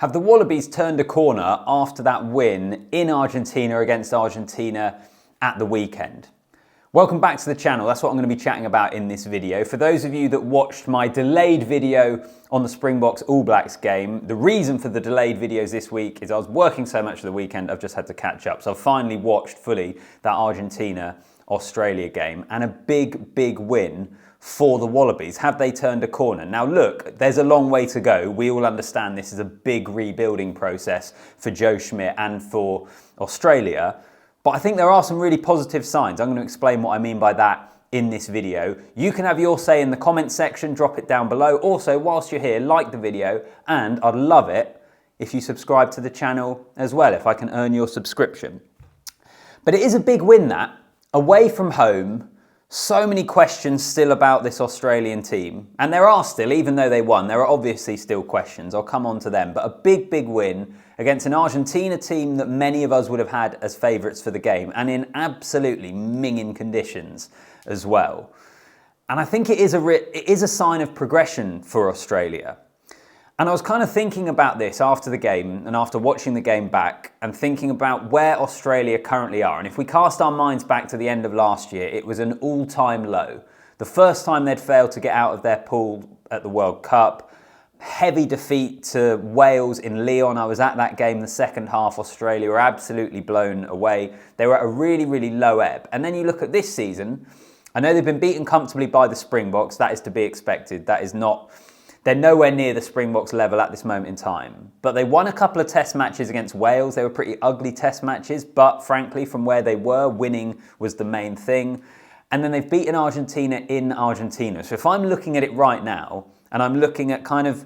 Have the Wallabies turned a corner after that win in Argentina against Argentina at the weekend? Welcome back to the channel. That's what I'm going to be chatting about in this video. For those of you that watched my delayed video on the Springboks All Blacks game, the reason for the delayed videos this week is I was working so much of the weekend, I've just had to catch up. So I've finally watched fully that Argentina-Australia game, and a big win for the Wallabies. Have they turned a corner? Now look, there's a long way to go. We all understand this is a big rebuilding process for Joe Schmidt and for Australia. But I think there are some really positive signs. I'm going to explain what I mean by that in this video. You can have your say in the comments section, drop it down below. Also, whilst you're here, like the video, and I'd love it if you subscribe to the channel as well, if I can earn your subscription. But it is a big win, that. Away from home, so many questions still about this Australian team. And there are still, even though they won, there are obviously still questions. I'll come on to them. But a big win against an Argentina team that many of us would have had as favourites for the game, and in absolutely minging conditions as well. And I think it is a sign of progression for Australia. And I was kind of thinking about this after the game and after watching the game back and thinking about where Australia currently are. And if we cast our minds back to the end of last year, it was an all-time low. The first time they'd failed to get out of their pool at the World Cup. Heavy defeat to Wales in Lyon. I was at that game the second half. Australia were absolutely blown away. They were at a really low ebb. And then you look at this season. I know they've been beaten comfortably by the Springboks. That is to be expected. That is not... They're nowhere near the Springboks level at this moment in time. But they won a couple of test matches against Wales. They were pretty ugly test matches, but frankly, from where they were, winning was the main thing. And then they've beaten Argentina in Argentina. So if I'm looking at it right now, and I'm looking at kind of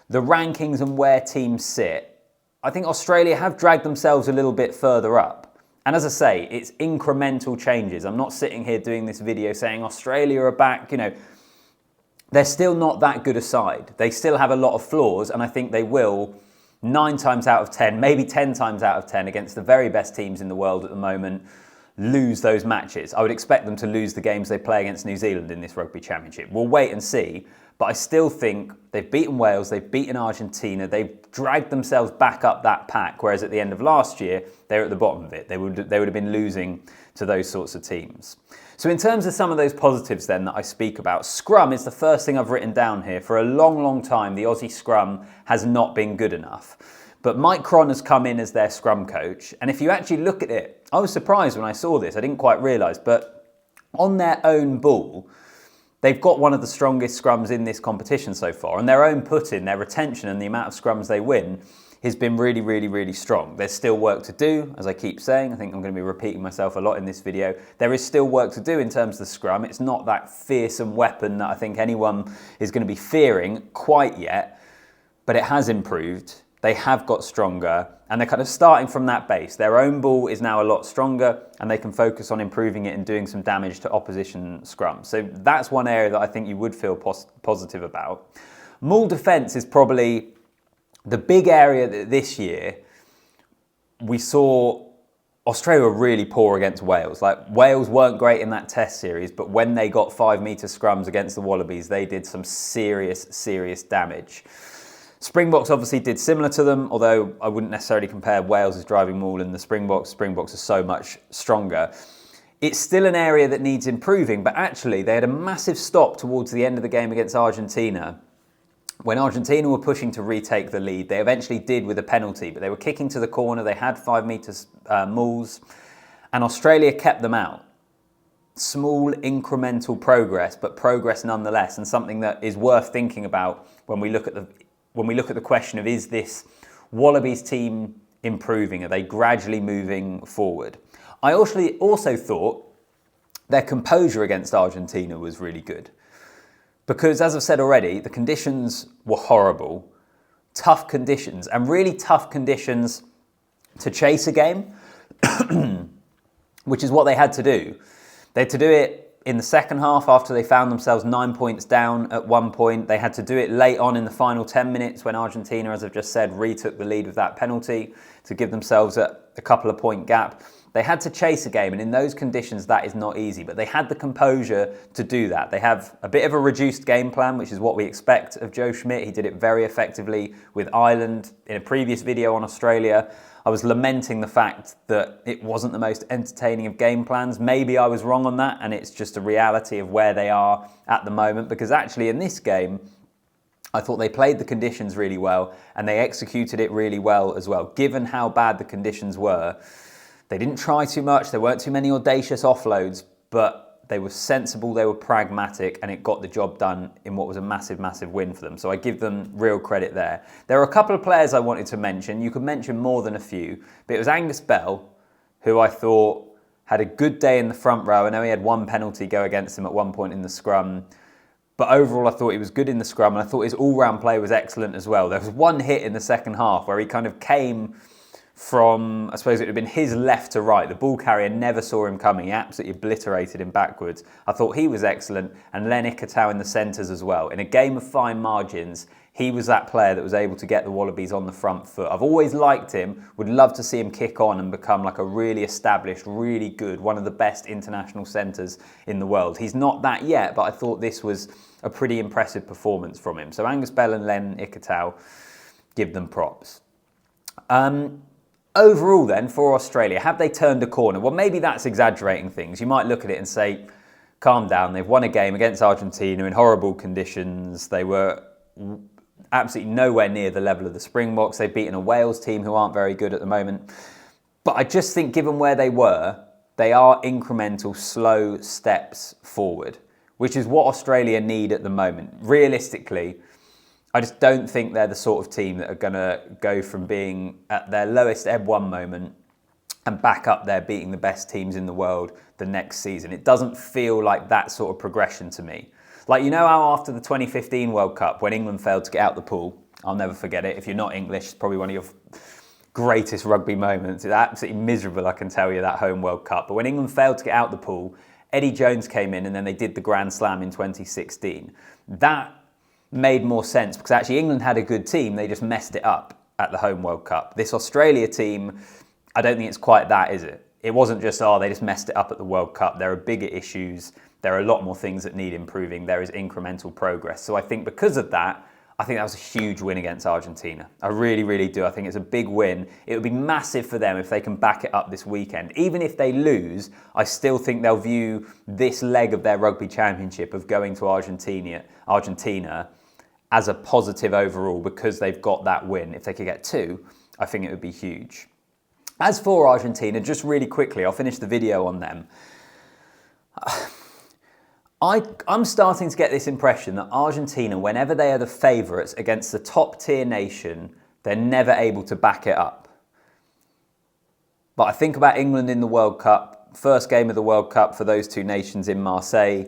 the rankings and where teams sit, I think Australia have dragged themselves a little bit further up. And as I say, it's incremental changes. I'm not sitting here doing this video saying Australia are back, you know. They're still not that good a side. They still have a lot of flaws, and I think they will 9 times out of 10, maybe 10 times out of 10 against the very best teams in the world at the moment, lose those matches. I would expect them to lose the games they play against New Zealand in this Rugby Championship. We'll wait and see, but I still think they've beaten Wales, they've beaten Argentina, they've dragged themselves back up that pack, whereas at the end of last year, they were at the bottom of it. They would have been losing to those sorts of teams. So in terms of some of those positives then that I speak about, scrum is the first thing I've written down here. For a long time, the Aussie scrum has not been good enough. But Mike Cron has come in as their scrum coach. And if you actually look at it, I was surprised when I saw this. I didn't quite realise, but on their own ball, they've got one of the strongest scrums in this competition so far. And their own put-in, their retention and the amount of scrums they win has been really strong. There's still work to do, as I keep saying. I think I'm going to be repeating myself a lot in this video. There is still work to do in terms of the scrum. It's not that fearsome weapon that I think anyone is going to be fearing quite yet, but it has improved. They have got stronger, and they're kind of starting from that base. Their own ball is now a lot stronger, and they can focus on improving it and doing some damage to opposition scrums. So that's one area that I think you would feel positive about. Maul defence is probably the big area that this year we saw Australia were really poor against Wales. Like, Wales weren't great in that test series, but when they got 5-metre scrums against the Wallabies, they did some serious damage. Springboks obviously did similar to them, although I wouldn't necessarily compare Wales' driving maul and the Springboks. Springboks are so much stronger. It's still an area that needs improving, but actually they had a massive stop towards the end of the game against Argentina. When Argentina were pushing to retake the lead, they eventually did with a penalty, but they were kicking to the corner, they had 5-metre mauls, and Australia kept them out. Small incremental progress, but progress nonetheless, and something that is worth thinking about when we look at the question of, is this Wallabies team improving? Are they gradually moving forward? I also thought their composure against Argentina was really good. Because, as I've said already, the conditions were horrible, tough conditions, and really tough conditions to chase a game, which is what they had to do. They had to do it in the second half after they found themselves 9 points down at one point. They had to do it late on in the final 10 minutes when Argentina, as I've just said, retook the lead with that penalty to give themselves a couple of point gap. They had to chase a game, and in those conditions, that is not easy, but they had the composure to do that. They have a bit of a reduced game plan, which is what we expect of Joe Schmidt. He did it very effectively with Ireland. In a previous video on Australia, I was lamenting the fact that it wasn't the most entertaining of game plans. Maybe I was wrong on that, and it's just a reality of where they are at the moment, because actually in this game, I thought they played the conditions really well, and they executed it really well as well. Given how bad the conditions were, they didn't try too much, there weren't too many audacious offloads, but they were sensible, they were pragmatic, and it got the job done in what was a massive, massive win for them. So I give them real credit there. There are a couple of players I wanted to mention. You could mention more than a few, but it was Angus Bell, who I thought had a good day in the front row. I know he had one penalty go against him at one point in the scrum, but overall I thought he was good in the scrum, and I thought his all-round play was excellent as well. There was one hit in the second half where he kind of came from, I suppose it would have been his left to right. The ball carrier never saw him coming. He absolutely obliterated him backwards. I thought he was excellent, and Len Ikitau in the centres as well. In a game of fine margins, he was that player that was able to get the Wallabies on the front foot. I've always liked him, would love to see him kick on and become like a really established, really good, one of the best international centres in the world. He's not that yet, but I thought this was a pretty impressive performance from him. So Angus Bell and Len Ikitau, give them props. Overall then, for Australia, have they turned a corner? Well, maybe that's exaggerating things. You might look at it and say, calm down, they've won a game against Argentina in horrible conditions. They were absolutely nowhere near the level of the Springboks. They've beaten a Wales team who aren't very good at the moment. But I just think given where they were, they are incremental, slow steps forward, which is what Australia need at the moment. Realistically, I just don't think they're the sort of team that are going to go from being at their lowest ebb one moment and back up there beating the best teams in the world the next season. It doesn't feel like that sort of progression to me. Like, you know how after the 2015 World Cup, when England failed to get out the pool, I'll never forget it. If you're not English, it's probably one of your greatest rugby moments. It's absolutely miserable, I can tell you, that home World Cup. But when England failed to get out the pool, Eddie Jones came in and then they did the Grand Slam in 2016. That made more sense because actually England had a good team, they just messed it up at the home World Cup. This Australia team, I don't think it's quite that, is it? It wasn't just, oh, they just messed it up at the World Cup. There are bigger issues. There are a lot more things that need improving. There is incremental progress. So I think because of that, I think that was a huge win against Argentina. I really, really do. I think it's a big win. It would be massive for them if they can back it up this weekend. Even if they lose, I still think they'll view this leg of their Rugby Championship of going to Argentina as a positive overall because they've got that win. If they could get two, I think it would be huge. As for Argentina, just really quickly, I'll finish the video on them. I'm starting to get this impression that Argentina, whenever they are the favourites against the top tier nation, they're never able to back it up. But I think about England in the World Cup, first game of the World Cup for those two nations in Marseille,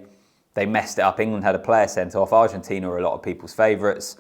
they messed it up. England had a player sent off. Argentina are a lot of people's favourites,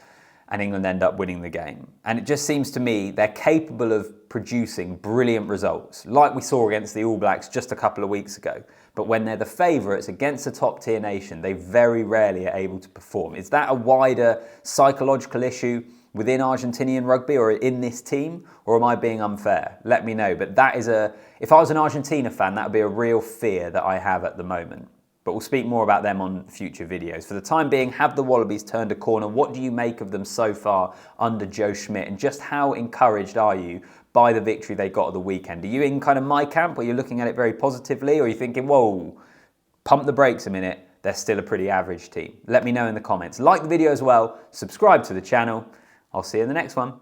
and England end up winning the game. And it just seems to me they're capable of producing brilliant results, like we saw against the All Blacks just a couple of weeks ago. But when they're the favourites against a top-tier nation, they very rarely are able to perform. Is that a wider psychological issue within Argentinian rugby or in this team, or am I being unfair? Let me know. But that is if I was an Argentina fan, that would be a real fear that I have at the moment. But we'll speak more about them on future videos. For the time being, have the Wallabies turned a corner? What do you make of them so far under Joe Schmidt? And just how encouraged are you by the victory they got at the weekend? Are you in kind of my camp, where you're looking at it very positively, or are you thinking, whoa, pump the brakes a minute, they're still a pretty average team? Let me know in the comments. Like the video as well, subscribe to the channel. I'll see you in the next one.